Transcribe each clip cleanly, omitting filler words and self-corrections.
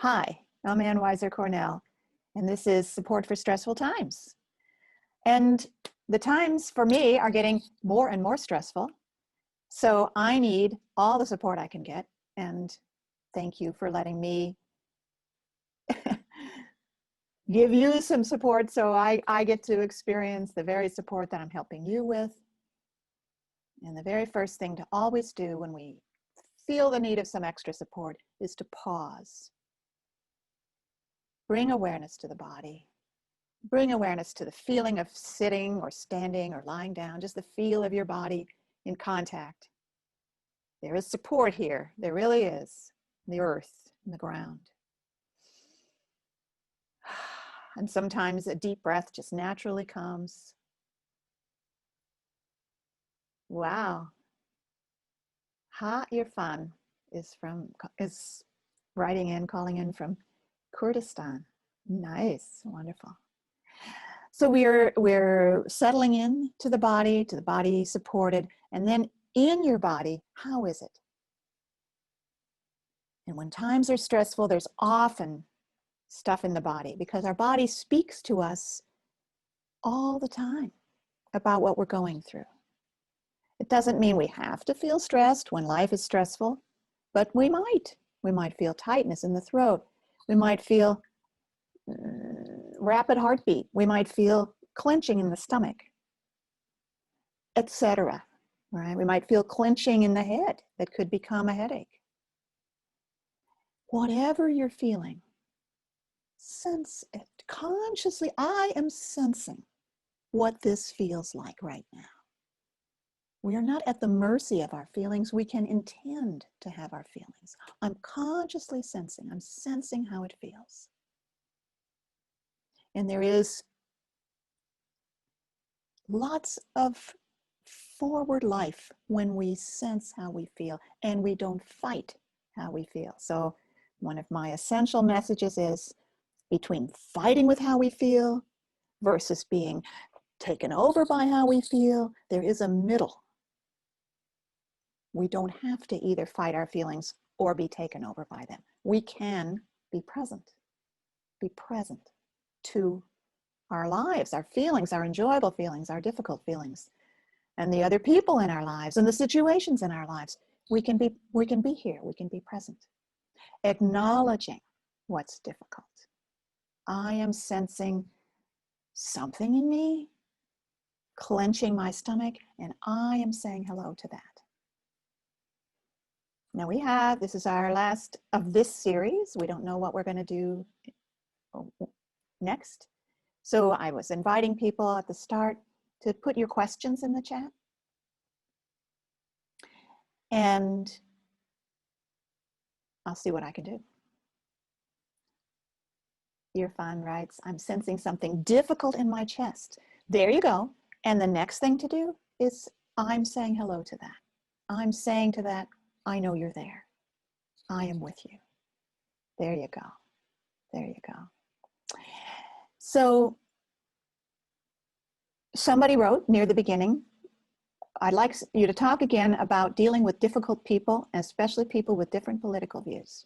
Hi, I'm Ann Weiser Cornell, and this is Support for Stressful Times. And the times for me are getting more and more stressful, so I need all the support I can get, and thank you for letting me give you some support so I get to experience the very support that I'm helping you with. And the very first thing to always do when we feel the need of some extra support is to pause. Bring awareness to the body. Bring awareness to the feeling of sitting or standing or lying down, just the feel of your body in contact. There is support here. There really is. The earth and the ground. And sometimes a deep breath just naturally comes. Wow. Ha Irfan is writing in, calling in from Kurdistan. Nice, wonderful. So we're settling in to the body supported, and then in your body, how is it? And when times are stressful, there's often stuff in the body because our body speaks to us all the time about what we're going through. It doesn't mean we have to feel stressed when life is stressful, but we might. We might feel tightness in the throat. We might feel rapid heartbeat. We might feel clenching in the stomach, etc. Right? We might feel clenching in the head that could become a headache. Whatever you're feeling, sense it consciously. I am sensing what this feels like right now. We are not at the mercy of our feelings. We can intend to have our feelings. I'm consciously sensing. I'm sensing how it feels. And there is lots of forward life when we sense how we feel and we don't fight how we feel. So one of my essential messages is between fighting with how we feel versus being taken over by how we feel, there is a middle. We don't have to either fight our feelings or be taken over by them. We can be present to our lives, our feelings, our enjoyable feelings, our difficult feelings, and the other people in our lives and the situations in our lives. We can be here, we can be present. Acknowledging what's difficult. I am sensing something in me, clenching my stomach, and I am saying hello to that. Now this is our last of this series. We don't know what we're going to do next. So I was inviting people at the start to put your questions in the chat. And I'll see what I can do. Irfan writes, I'm sensing something difficult in my chest. There you go. And the next thing to do is I'm saying hello to that. I'm saying to that, I know you're there. I am with you. There you go. There you go. So somebody wrote near the beginning, I'd like you to talk again about dealing with difficult people, especially people with different political views.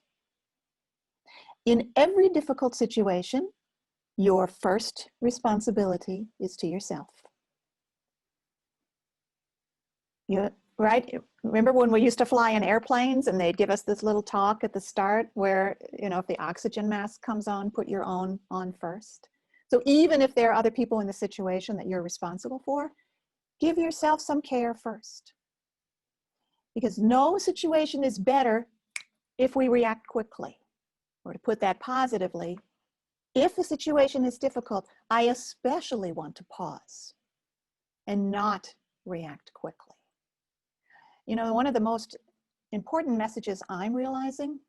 In every difficult situation, your first responsibility is to yourself. Right? Remember when we used to fly in airplanes and they'd give us this little talk at the start where, if the oxygen mask comes on, put your own on first. So even if there are other people in the situation that you're responsible for, give yourself some care first. Because no situation is better if we react quickly. Or to put that positively, if the situation is difficult, I especially want to pause and not react quickly. One of the most important messages I'm realizing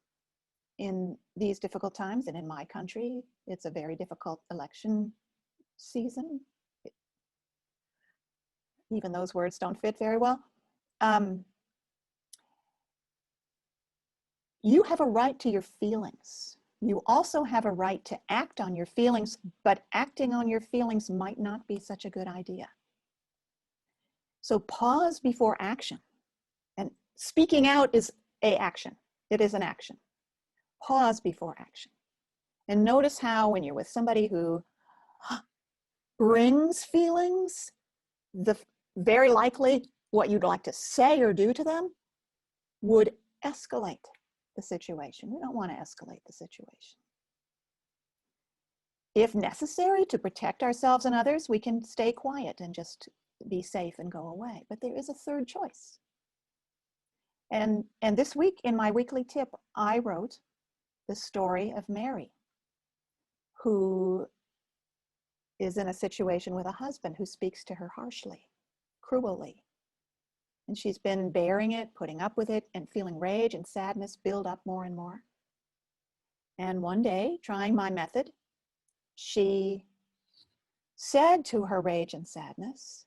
in these difficult times, and in my country, it's a very difficult election season. Even those words don't fit very well. You have a right to your feelings. You also have a right to act on your feelings, but acting on your feelings might not be such a good idea. So pause before action. Speaking out is an action. It is an action. Pause before action. And notice how when you're with somebody who brings feelings, very likely what you'd like to say or do to them would escalate the situation. We don't want to escalate the situation. If necessary, to protect ourselves and others, we can stay quiet and just be safe and go away. But there is a third choice. And this week in my weekly tip, I wrote the story of Mary, who is in a situation with a husband who speaks to her harshly, cruelly. And she's been bearing it, putting up with it, and feeling rage and sadness build up more and more. And one day, trying my method, she said to her rage and sadness,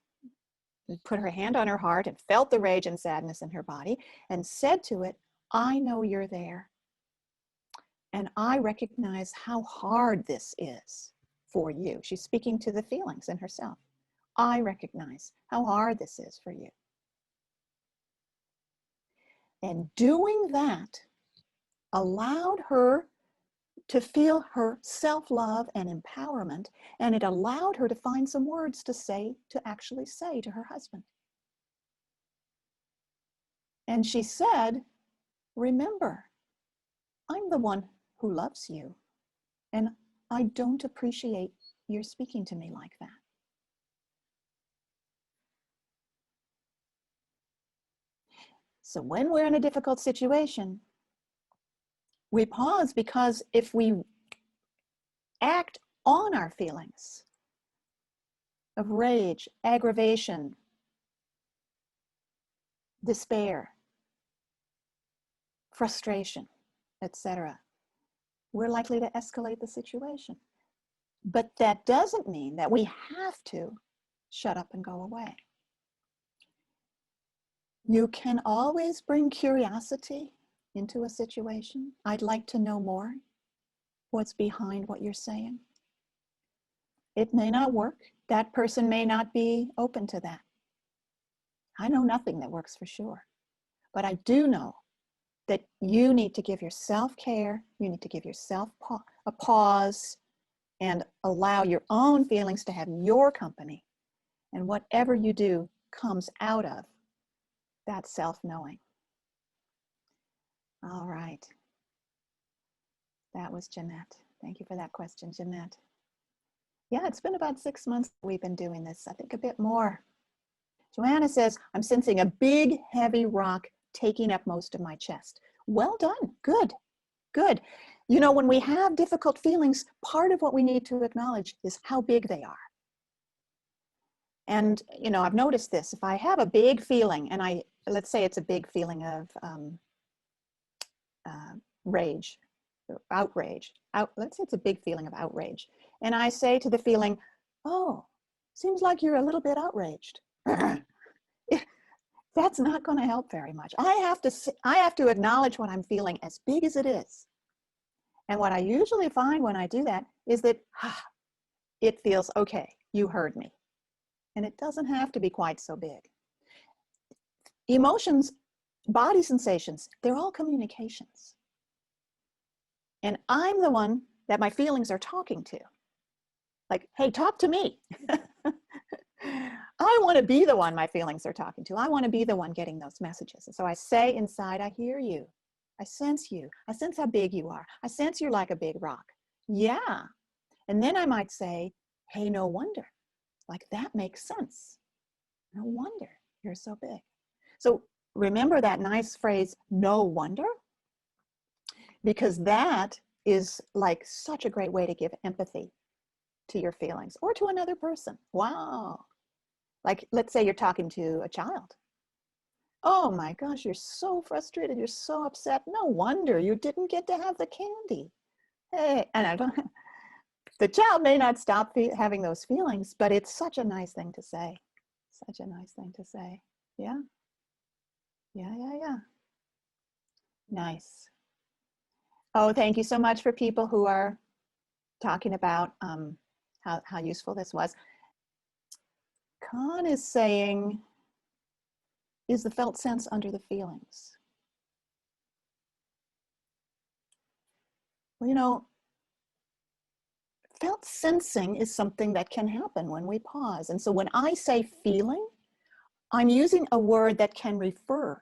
put her hand on her heart and felt the rage and sadness in her body, and said to it, I know you're there. And I recognize how hard this is for you. She's speaking to the feelings in herself. I recognize how hard this is for you. And doing that allowed her to feel her self-love and empowerment, and it allowed her to find some words to actually say to her husband. And she said, remember, I'm the one who loves you, and I don't appreciate your speaking to me like that. So when we're in a difficult situation, we pause, because if we act on our feelings of rage, aggravation, despair, frustration, etc., we're likely to escalate the situation. But that doesn't mean that we have to shut up and go away. You can always bring curiosity into a situation. I'd like to know more. What's behind what you're saying? It may not work. That person may not be open to that. I know nothing that works for sure. But I do know that you need to give yourself care. You need to give yourself a pause and allow your own feelings to have your company. And whatever you do comes out of that self-knowing. All right. That was Jeanette. Thank you for that question, Jeanette. Yeah, it's been about 6 months we've been doing this. I think a bit more. Joanna says, I'm sensing a big, heavy rock taking up most of my chest. Well done. Good. Good. You know, when we have difficult feelings, part of what we need to acknowledge is how big they are. And, you know, I've noticed this. If I have a big feeling, and let's say it's a big feeling of rage, outrage. Let's say it's a big feeling of outrage. And I say to the feeling, oh, seems like you're a little bit outraged. That's not going to help very much. I have to acknowledge what I'm feeling as big as it is. And what I usually find when I do that is that it feels okay. You heard me. And it doesn't have to be quite so big. Emotions, body sensations, they're all communications. And I'm the one that my feelings are talking to. Like, hey, talk to me. I want to be the one my feelings are talking to. I want to be the one getting those messages. And so I say inside, I hear you. I sense you. I sense how big you are. I sense you're like a big rock. Yeah. And then I might say, hey, no wonder. Like, that makes sense. No wonder you're so big. So remember that nice phrase, no wonder, because that is like such a great way to give empathy to your feelings or to another person. Wow. Like, let's say you're talking to a child. Oh my gosh, you're so frustrated. You're so upset. No wonder you didn't get to have the candy. Hey, and the child may not stop having those feelings, but it's such a nice thing to say. Such a nice thing to say. Yeah. Yeah, yeah, yeah. Nice. Oh, thank you so much for people who are talking about how useful this was. Khan is saying, is the felt sense under the feelings? Well, you know, felt sensing is something that can happen when we pause. And so when I say feeling, I'm using a word that can refer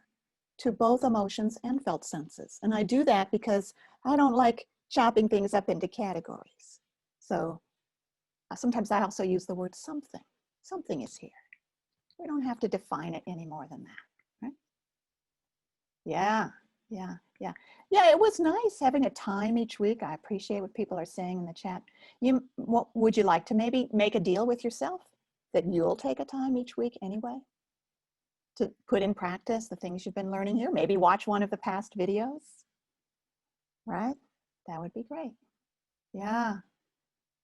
to both emotions and felt senses. And I do that because I don't like chopping things up into categories. So sometimes I also use the word something. Something is here. We don't have to define it any more than that, right? Yeah, yeah, yeah. Yeah, it was nice having a time each week. I appreciate what people are saying in the chat. What would you like to maybe make a deal with yourself that you'll take a time each week anyway to put in practice the things you've been learning here? Maybe watch one of the past videos, right? That would be great. Yeah,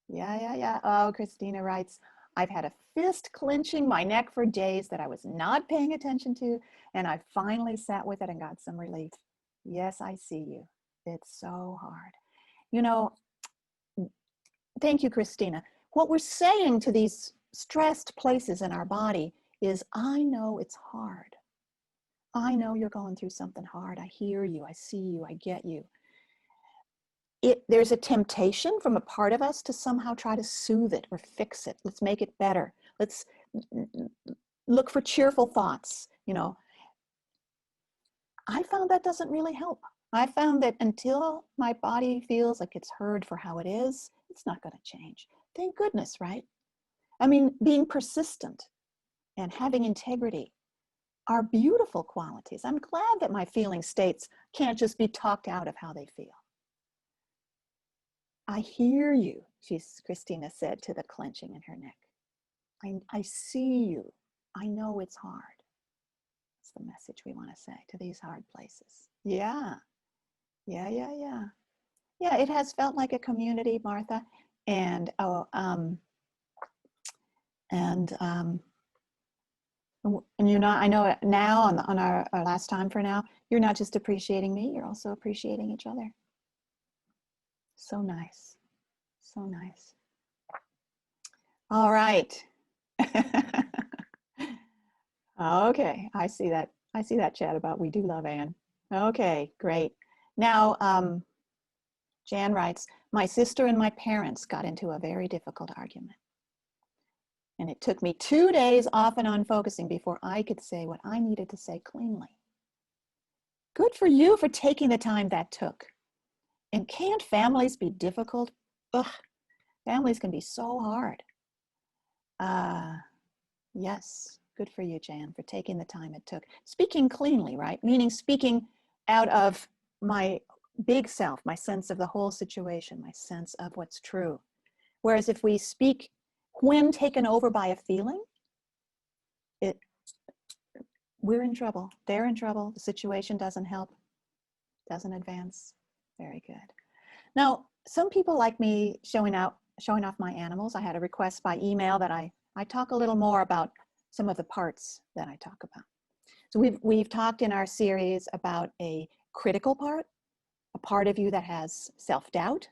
yeah. Oh, Christina writes, I've had a fist clenching my neck for days that I was not paying attention to, and I finally sat with it and got some relief. Yes, I see you. It's so hard. You know, thank you, Christina. What we're saying to these stressed places in our body is, I know it's hard. I know you're going through something hard. I hear you. I see you. I get you. There's a temptation from a part of us to somehow try to soothe it or fix it. Let's make it better. Let's look for cheerful thoughts. You know, I found that doesn't really help. I found that until my body feels like it's heard for how it is, it's not going to change. Thank goodness, right? I mean, being persistent and having integrity are beautiful qualities. I'm glad that my feeling states can't just be talked out of how they feel. I hear you, Christina said to the clenching in her neck. I see you. I know it's hard. That's the message we want to say to these hard places. Yeah. Yeah, it has felt like a community, Martha. And you're not, I know now on our last time for now, you're not just appreciating me, you're also appreciating each other. So nice. So nice. All right. Okay, I see that. I see that chat about we do love Anne. Okay, great. Now, Jan writes, my sister and my parents got into a very difficult argument. And it took me 2 days off and on focusing before I could say what I needed to say cleanly. Good for you for taking the time that took. And can't families be difficult? Ugh, families can be so hard. Yes, good for you, Jan, for taking the time it took. Speaking cleanly, right? Meaning speaking out of my big self, my sense of the whole situation, my sense of what's true. Whereas if we speak when taken over by a feeling, we're in trouble. They're in trouble. The situation doesn't help, doesn't advance. Very good. Now, some people like me showing off my animals. I had a request by email that I talk a little more about some of the parts that I talk about. So we've talked in our series about a critical part, a part of you that has self-doubt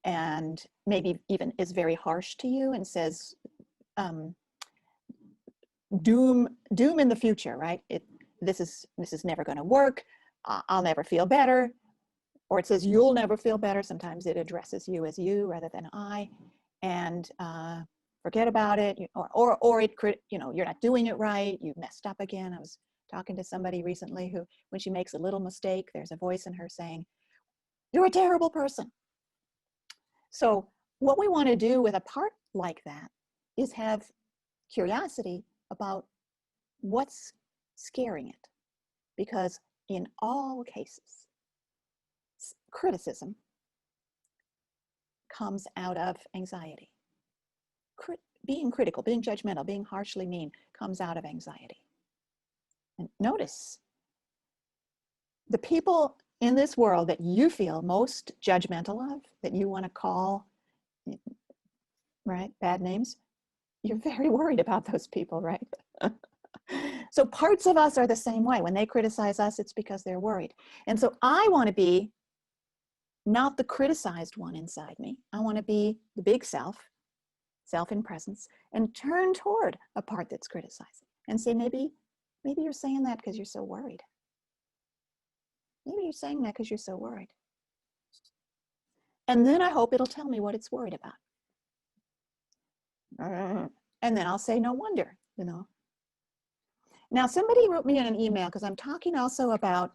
and maybe even is very harsh to you and says doom in the future, right? This is never going to work. I'll never feel better. Or it says you'll never feel better. Sometimes it addresses you as you rather than I, and forget about it. Or it, you're not doing it right. You've messed up again. I was talking to somebody recently who, when she makes a little mistake, there's a voice in her saying, "You're a terrible person." So what we want to do with a part like that is have curiosity about what's scaring it, because in all cases, criticism comes out of anxiety. Being critical, being judgmental, being harshly mean comes out of anxiety. And notice, the people in this world that you feel most judgmental of, that you want to call, right, bad names, you're very worried about those people, right? So parts of us are the same way. When they criticize us, it's because they're worried. And so I want to be not the criticized one inside me. I want to be the big self in presence, and turn toward a part that's criticizing and say, maybe you're saying that because you're so worried. Maybe you're saying that because you're so worried. And then I hope it'll tell me what it's worried about. And then I'll say, no wonder, you know. Now, somebody wrote me in an email, because I'm talking also about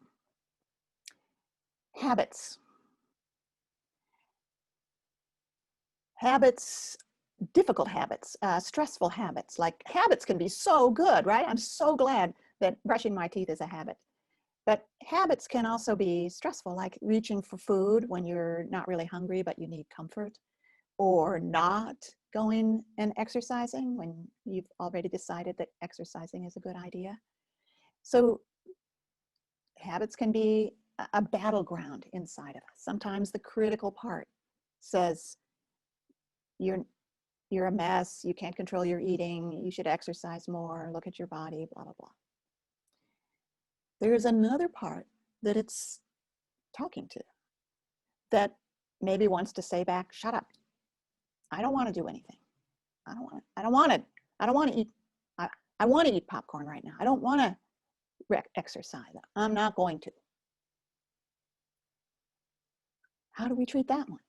habits. Habits, difficult habits, stressful habits. Like, habits can be so good, right? I'm so glad that brushing my teeth is a habit. But habits can also be stressful, like reaching for food when you're not really hungry, but you need comfort, or not going and exercising when you've already decided that exercising is a good idea. So habits can be a battleground inside of us. Sometimes the critical part says, you're a mess, you can't control your eating, you should exercise more, look at your body, blah, blah, blah. There's another part that it's talking to that maybe wants to say back, shut up. I don't want to do anything. I don't want to eat. I want to eat popcorn right now. I don't want to exercise. I'm not going to. How do we treat that one?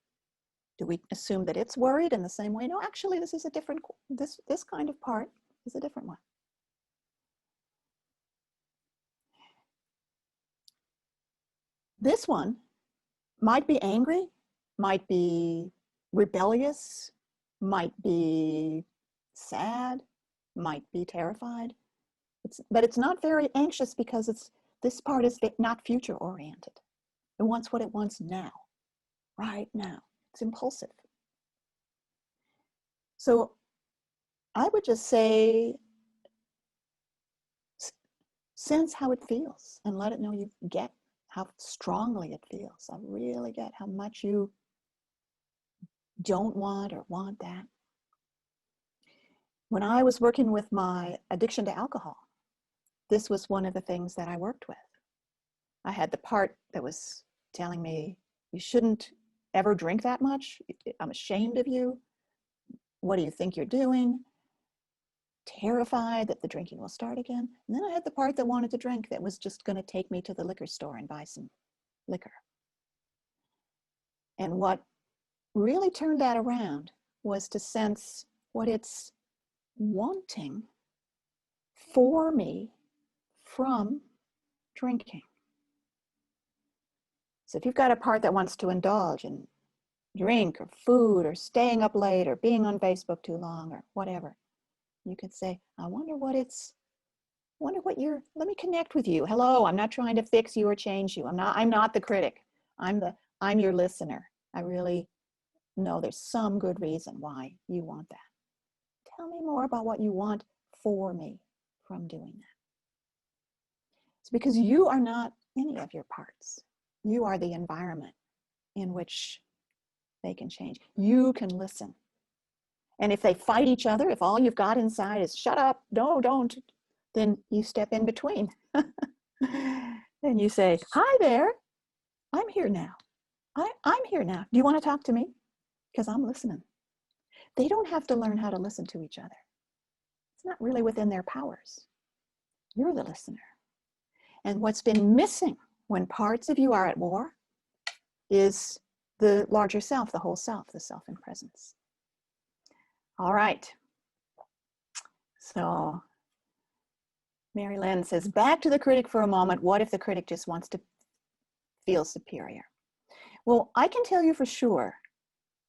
Do we assume that it's worried in the same way? No, actually, this is a different, this kind of part is a different one. This one might be angry, might be rebellious, might be sad, might be terrified. But it's not very anxious, because this part is not future oriented. It wants what it wants now, right now. It's impulsive. So I would just say, sense how it feels and let it know you get how strongly it feels. I really get how much you don't want or want that. When I was working with my addiction to alcohol, this was one of the things that I worked with. I had the part that was telling me, you shouldn't ever drink that much. I'm ashamed of you. What do you think you're doing? Terrified that the drinking will start again. And then I had the part that wanted to drink, that was just going to take me to the liquor store and buy some liquor. And what really turned that around was to sense what it's wanting for me from drinking. So if you've got a part that wants to indulge in drink or food or staying up late or being on Facebook too long or whatever, you could say, I wonder what you're, let me connect with you. Hello, I'm not trying to fix you or change you. I'm not the critic. I'm your listener. I really know there's some good reason why you want that. Tell me more about what you want for me from doing that. It's because you are not any of your parts. You are the environment in which they can change. You can listen. And if they fight each other, if all you've got inside is shut up, no, don't, then you step in between. And you say, hi there, I'm here now. I'm here now. Do you want to talk to me? Because I'm listening. They don't have to learn how to listen to each other. It's not really within their powers. You're the listener. And what's been missing when parts of you are at war is the larger self, the whole self, the self in presence. All right. So Mary Lynn says, back to the critic for a moment. What if the critic just wants to feel superior? Well, I can tell you for sure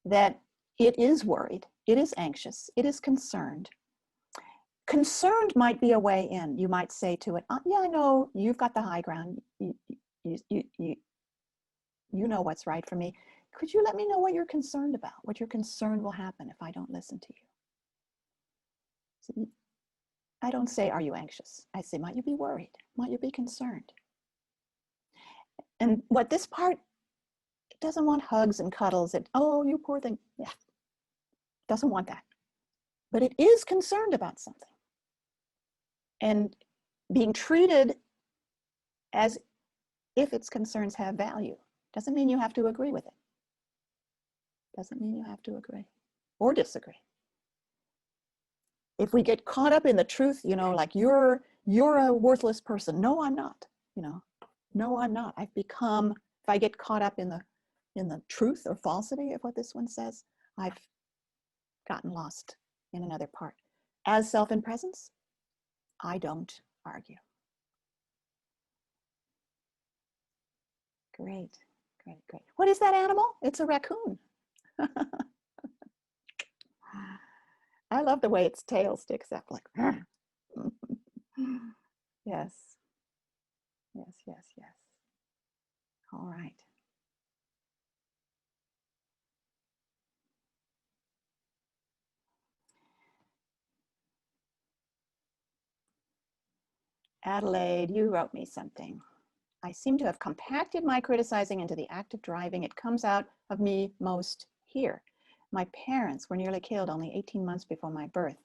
that it is worried, it is anxious, it is concerned. Concerned might be a way in. You might say to it, yeah, I know you've got the high ground. You know what's right for me. Could you let me know what you're concerned about? What you're concerned will happen if I don't listen to you? So I don't say, are you anxious? I say, might you be worried? Might you be concerned? And what this part, it doesn't want hugs and cuddles and, oh, you poor thing. Yeah, doesn't want that. But it is concerned about something. And being treated as if its concerns have value doesn't mean you have to agree with it. Doesn't mean you have to agree or disagree. If we get caught up in the truth, like you're a worthless person. No, I'm not. No, I'm not. If I get caught up in the truth or falsity of what this one says, I've gotten lost in another part. As self in presence, I don't argue. Great, great, great. What is that animal? It's a raccoon. I love the way its tail sticks up like. Yes, yes, yes, yes. All right. Adelaide, you wrote me something. I seem to have compacted my criticizing into the act of driving. It comes out of me most here. My parents were nearly killed only 18 months before my birth.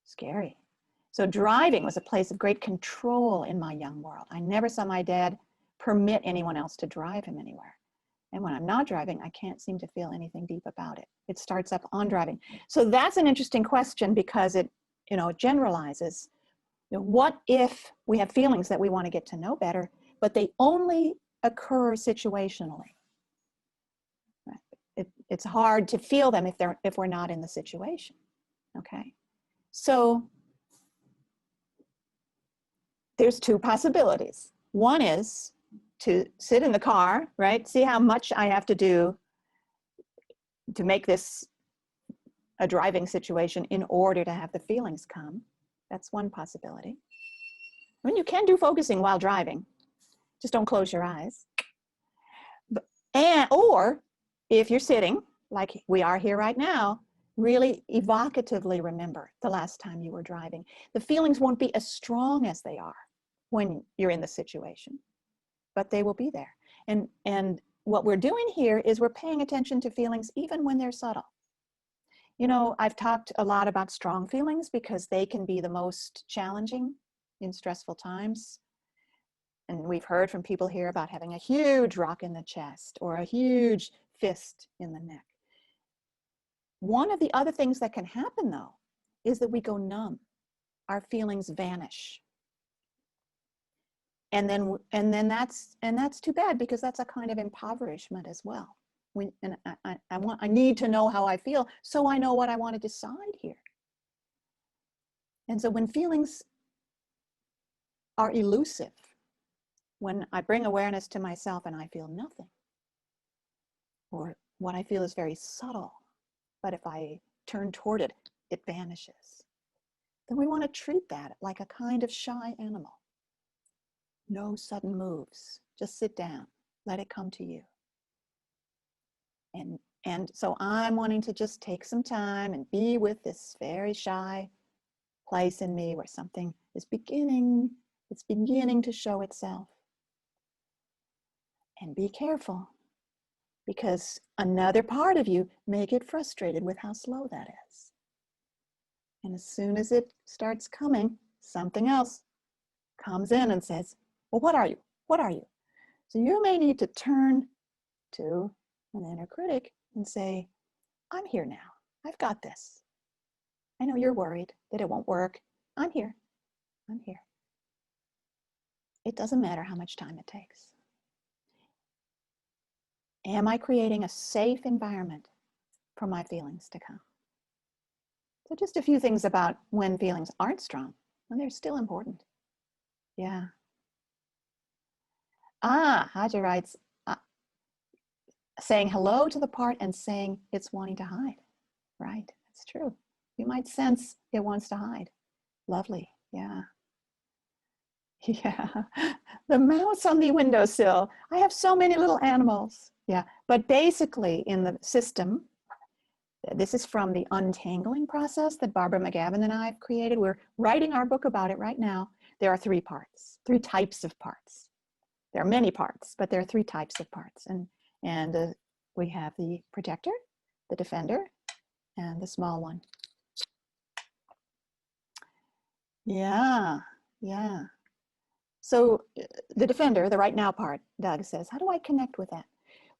Scary. So driving was a place of great control in my young world. I never saw my dad permit anyone else to drive him anywhere. And when I'm not driving, I can't seem to feel anything deep about it. It starts up on driving. So that's an interesting question because it, generalizes. What if we have feelings that we want to get to know better, but they only occur situationally? It's hard to feel them if we're not in the situation. Okay, so there's two possibilities. One is to sit in the car, right? See how much I have to do to make this a driving situation in order to have the feelings come. That's one possibility. I mean, you can do focusing while driving. Just don't close your eyes. Or if you're sitting, like we are here right now, really evocatively remember the last time you were driving. The feelings won't be as strong as they are when you're in the situation, but they will be there. And what we're doing here is we're paying attention to feelings even when they're subtle. I've talked a lot about strong feelings because they can be the most challenging in stressful times. And we've heard from people here about having a huge rock in the chest or a huge fist in the neck. One of the other things that can happen, though, is that we go numb. Our feelings vanish. And then that's too bad because that's a kind of impoverishment as well. I need to know how I feel so I know what I want to decide here. And so when feelings are elusive, when I bring awareness to myself and I feel nothing, or what I feel is very subtle, but if I turn toward it, it vanishes, then we want to treat that like a kind of shy animal. No sudden moves, just sit down, let it come to you. And so I'm wanting to just take some time and be with this very shy place in me where something is beginning to show itself. And be careful, because another part of you may get frustrated with how slow that is. And as soon as it starts coming, something else comes in and says, well, what are you? What are you? So you may need to turn to an inner critic and say, I'm here now. I've got this. I know you're worried that it won't work. I'm here. I'm here. It doesn't matter how much time it takes. Am I creating a safe environment for my feelings to come? So just a few things about when feelings aren't strong, and they're still important. Yeah. Haja writes, saying hello to the part and saying it's wanting to hide. Right, that's true. You might sense it wants to hide. Lovely, yeah. Yeah, the mouse on the windowsill. I have so many little animals. Yeah, but basically in the system, this is from the untangling process that Barbara McGavin and I have created. We're writing our book about it right now. There are three parts, three types of parts. There are many parts, but there are three types of parts. And we have the protector, the defender, and the small one. Yeah, yeah. So the defender, the right now part, Doug says, how do I connect with that?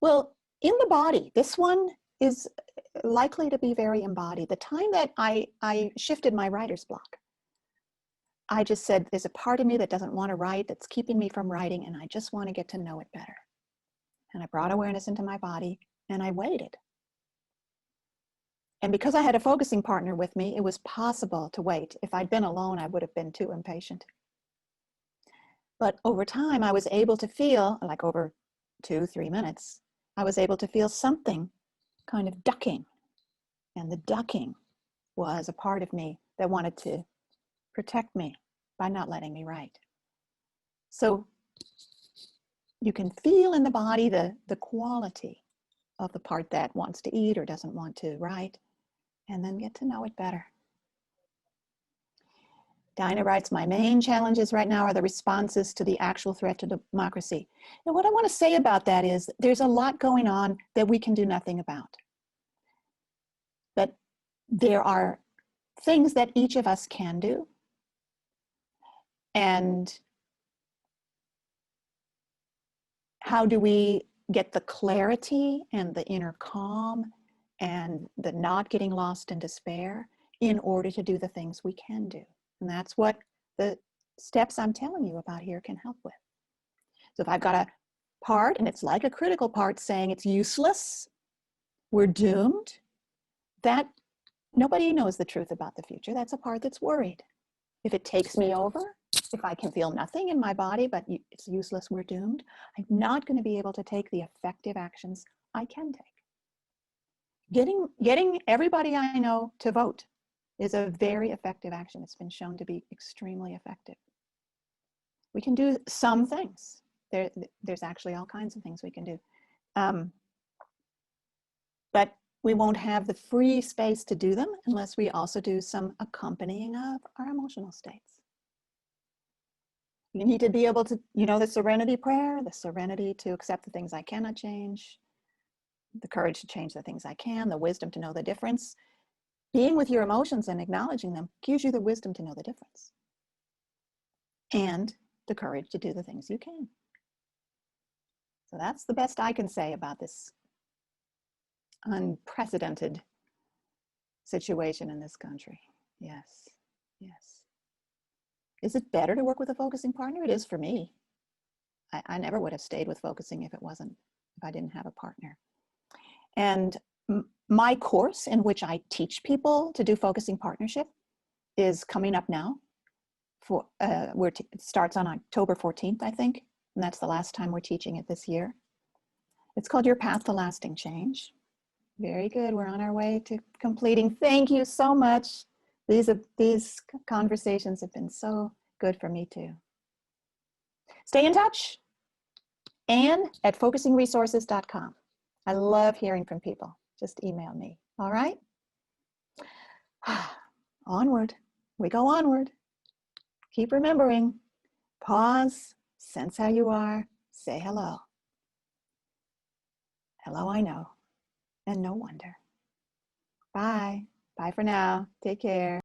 Well, in the body, this one is likely to be very embodied. The time that I shifted my writer's block, I just said, there's a part of me that doesn't want to write, that's keeping me from writing, and I just want to get to know it better. And I brought awareness into my body, and I waited. And because I had a focusing partner with me, it was possible to wait. If I'd been alone, I would have been too impatient. But over time, I was able to feel, like over 2-3 minutes, I was able to feel something kind of ducking. And the ducking was a part of me that wanted to protect me by not letting me write. So you can feel in the body the quality of the part that wants to eat or doesn't want to write, and then get to know it better. Dinah writes, my main challenges right now are the responses to the actual threat to democracy. And what I want to say about that is there's a lot going on that we can do nothing about. But there are things that each of us can do. And how do we get the clarity and the inner calm and the not getting lost in despair in order to do the things we can do? And that's what the steps I'm telling you about here can help with. So if I've got a part, and it's like a critical part, saying it's useless, we're doomed, that nobody knows the truth about the future. That's a part that's worried. If it takes me over, if I can feel nothing in my body, but it's useless, we're doomed, I'm not going to be able to take the effective actions I can take. Getting everybody I know to vote is a very effective action. It's been shown to be extremely effective. We can do some things. There's actually all kinds of things we can do. But we won't have the free space to do them unless we also do some accompanying of our emotional states. You need to be able to, the serenity prayer, the serenity to accept the things I cannot change, the courage to change the things I can, the wisdom to know the difference. Being with your emotions and acknowledging them gives you the wisdom to know the difference. And the courage to do the things you can. So that's the best I can say about this unprecedented situation in this country. Yes, yes. Is it better to work with a focusing partner? It is for me. I never would have stayed with focusing if I didn't have a partner. And my course in which I teach people to do focusing partnership is coming up now. It starts on October 14th, I think, and that's the last time we're teaching it this year. It's called Your Path to Lasting Change. Very good. We're on our way to completing. Thank you so much. These conversations have been so good for me too. Stay in touch. Ann at focusingresources.com. I love hearing from people. Just email me. All right? Onward. We go onward. Keep remembering. Pause. Sense how you are. Say hello. Hello, I know. And no wonder. Bye. Bye for now. Take care.